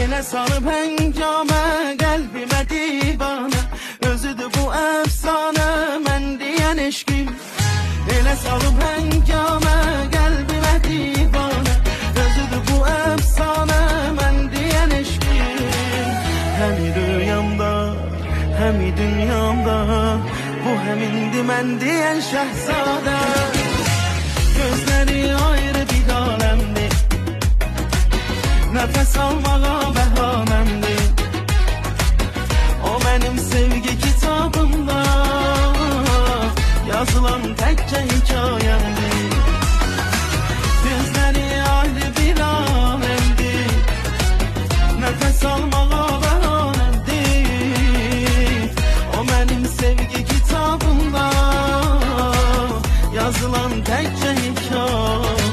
Elə salıb həngamə qəlbimə divanə, özüdür bu əfsanə mən deyən eşqim. Elə salıb həngamə qəlbimə divanə, özüdür bu əfsanə mən deyən eşqim. Həmi rüyamda, həmi dünyamda, bu həmindi mən deyən şəhzadə. Gözləri ayrı bir aləmdir, nəfəs almağa bəhanəmdir. O mənim sevgi kitabımda yazılan təkcə hikayəmdir. Gözləri ayrı bir aləmdir, nəfəs almağa bəhanəmdir. O mənim sevgi kitabımda yazılan təkcə hikayəmdir.